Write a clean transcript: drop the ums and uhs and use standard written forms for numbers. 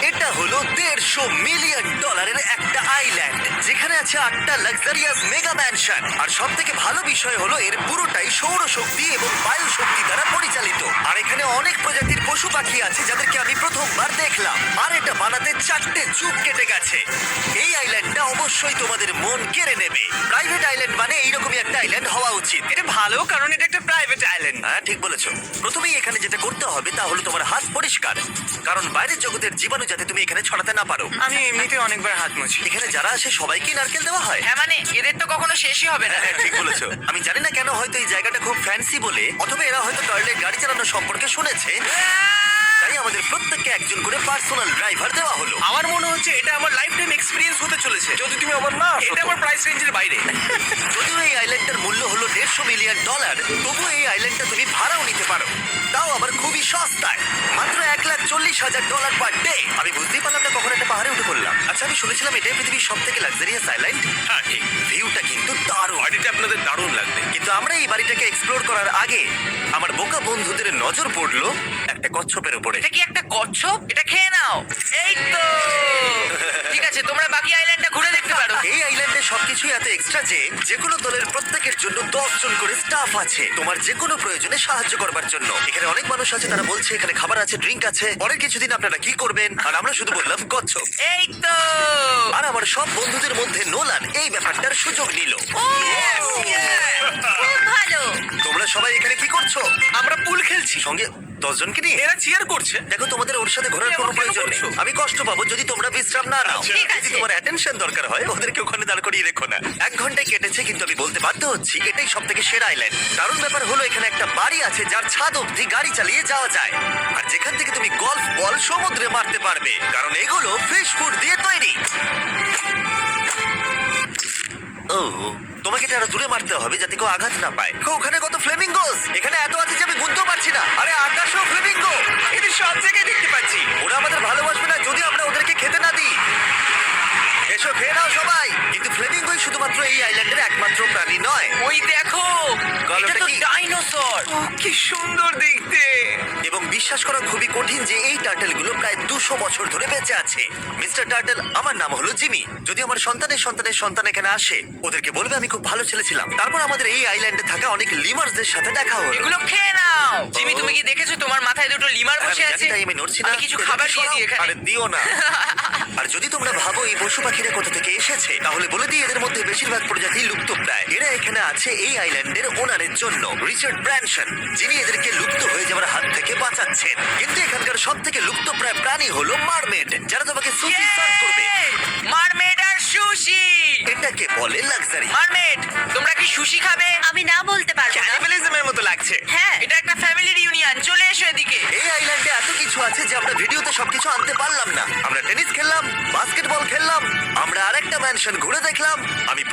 এটা হলো $150 মিলিয়ন একটা আইল্যান্ড যেখানে আছে 8টা লাক্সারিয়াস মেগা ম্যানশন। আর সব থেকে ভালো বিষয় হলো এর পুরোটাই সৌরশক্তি এবং বায়ু শক্তি দ্বারা পরিচালিত। আর এখানে অনেক প্রজাতির পশু পাখি আছে যাদেরকে আমি প্রথমবার দেখলাম। আর এটা বানাতে 4টে যুগ কেটে গেছে। এই আইল্যান্ডটা অবশ্যই তোমাদের মন কেড়ে নেবে। প্রাইভেট আইল্যান্ড মানে এইরকমই একটা আইল্যান্ড হওয়া উচিত। এটা ভালো, কারণ এটা একটা প্রাইভেট আইল্যান্ড। হ্যাঁ, ঠিক বলেছো। প্রথমেই এখানে যেটা করতে হবে তা হলো তোমার হাত পরিষ্কার, কারণ বাইরের জগতের জীবাণু যাতে তুমি এখানে ছড়াতে না পারো। আমি এমনিতে অনেকবার হাত মুছি। এখানে যারা আসে সবাইকে নারকেল দেওয়া হয়। হ্যাঁ, মানে এদের তো কখনো শেষই হবে না। হ্যাঁ, ঠিক বলেছো। আমি জানি না কেন, হয়তো এই জায়গাটা খুব ফ্যান্সি বলে, অথবা এরা হয়তো টয়লেট গাড়ি চালানো সম্পর্কে শুনেছে, তাই আমাদের প্রত্যেককে একজন করে পার্সোনাল ড্রাইভার দেওয়া হলো। আমার মনে হচ্ছে এটা আমার লাইফ টাইম এক্সপিরিয়েন্স হতে চলেছে। যদি তুমি আমার না আসো এটা তো। আমার প্রাইস রেঞ্জের বাইরে। যদিও এই আইল্যান্ডটার মূল্য হলো $150 মিলিয়ন, তবুও এই আইল্যান্ডটা তুমি ভাড়াও নিতে পারো, তাও আবার খুবই সস্তায়, মাত্র $1,40,000 পার ডে। আমি বুঝতেই পারলাম না কখন একটা পাহাড়ে উঠে পড়লাম। আচ্ছা, আমি শুনেছিলাম এটাই পৃথিবীর সব থেকে লাক্সারিয়াস আইল্যান্ড। হ্যাঁ ঠিক, ভিউটা কিন্তু দারুণ। বাড়িটা আপনাদের দারুণ লাগবে। কিন্তু আমরা এই বাড়িটাকে এক্সপ্লোর করার আগে আমার বোকা বন্ধুদের নজর পড়লো একটা কচ্ছপের উপরে। এটা কি একটা কচ্ছপ? এটা খেয়ে নাও। এই তো ঠিক আছে, তোমরা বাকি আইল্যান্ডটা ঘুরে দেখতে পারো। এই আইল্যান্ডে সবকিছুই এত এক্সট্রা যে যেকোনো দলের প্রত্যেকের জন্য 10 জন করে স্টাফ আছে তোমার যে কোনো প্রয়োজনে সাহায্য করবার জন্য। এখানে অনেক মানুষ আছে, তারা বলছে এখানে খাবার আছে, ড্রিঙ্ক আছে, পরের কিছুদিন আপনারা কি করবেন, আর আমরা শুধু বললাম কচ্ছপ। এই তো আর আমার সব বন্ধুদের মধ্যে নোলান এই ব্যাপারটার সুযোগ নিল। খুব ভালো। তোমরা সবাই এখানে কি করছো? আমরা পুল খেলছি। সঙ্গে 10 জনকে নিয়ে? এরা চিয়ার করছে। দেখো, তোমাদের ওর সাথে ঘোরার কোনো এমন কেন প্রয়োজন নেই। করছো? আমি কষ্ট পাবো যদি তোমরা বিশ্রাম না নাও। আচ্ছা, ঠিক যদি আছে। তোমার অ্যাটেনশন দরকার হয়, ওদেরকে ওখানে দাঁড় করিয়ে রেখো না। 1 ঘন্টায় কেটেছে, কিন্তু আমি বলতে বাধ্য হচ্ছি এটাই সব থেকে সেরা আইল্যান্ড। দারুণ ব্যাপার হলো এখানে একটা বাড়ি আছে যার ছাদ অবধি গাড়ি চালিয়ে যাওয়া যায়, আর যেখান থেকে তুমি গলফ বল সমুদ্রে মারতে পারবে, কারণ এগুলো ফিশ ফুড দিয়ে তৈরি। ও, তোমাকে এটা আরো দূরে মারতে হবে যাতে কেউ আঘাত না পায়। ওখানে কত ফ্লেমিঙ্গোস! এখানে এত আছে যে আমি গুনতেও পারছি না। আরে আকাশেও ফ্লেমিঙ্গো! এটা সব জায়গায় দেখতে পাচ্ছি। ওরা আমাদের ভালোবাসবে না যদি আমরা ওদেরকে খেতে না দিই। এসো, খেয়ে নাও সবাই। কিন্তু ফ্লেমিঙ্গোই শুধুমাত্র এই আইল্যান্ডের একমাত্র প্রাণী নয়। ওই দেখো, গলাটা এটা তো কি? ডাইনোসর। ও কি সুন্দর দেখতে। এবং বিশ্বাস করা খুবই কঠিন যে এই টার্টেলগুলো প্রায় 200 বছর ধরে বেঁচে আছে। মিস্টার টার্টেল, আমার নাম হলো জিমি। যদি আমার সন্তানের সন্তানের সন্তান এখানে আসে, ওদেরকে বলবে আমি খুব ভালো ছেলে ছিলাম। তারপর আমাদের এই আইল্যান্ডে থাকা অনেক লিমার্সদের সাথে দেখা হলো। এগুলো খেয়ে নাও। জিমি, তুমি কি দেখেছো তোমার মাথায় দুটো লিমার আমি বসে জানি, আছে? তাই আমি নড়ছি না। আমি কিছু খাবার দিয়ে দিই এখানে। আরে দিও না। আর যদি তোমরা ভাবো এই পশু পাখিরা কোথা থেকে এসেছে, তাহলে বলে দিই এদের মধ্যে বেশিরভাগ প্রজাতি লুপ্তপ্রায়। এরা এখানে আছে এই আইল্যান্ডের ওনারের জন্য, রিচার্ড ব্র্যানসন, যিনি এদেরকে লুপ্ত হয়ে যাওয়ার হাত থেকে বাঁচাচ্ছেন। কিন্তু এখানকার সব থেকে লুপ্তপ্রায় প্রাণী হলো মারমেড, যারা তোমাকে সুশি সার্ভ করবে। মারমেড আর সুশি। এটাকে বলে লাক্সারি। মারমেড, তোমরা কি সুশি খাবে? আমি না বলতে পারবো না। ক্যানিবালিজমের মতো লাগছে। হ্যাঁ। এটা একটা ফ্যামিলি রিউনিয়ন। চলে এসো এদিকে। এই আইল্যান্ডে এত কিছু আছে যে আমরা ভিডিওতে সবকিছু আনতে পারলাম না। আমরা টেনিস খেললাম, বাস্কেটবল খেললাম, আমরা আরেকটা ম্যানশন ঘুরে দেখলাম। আমি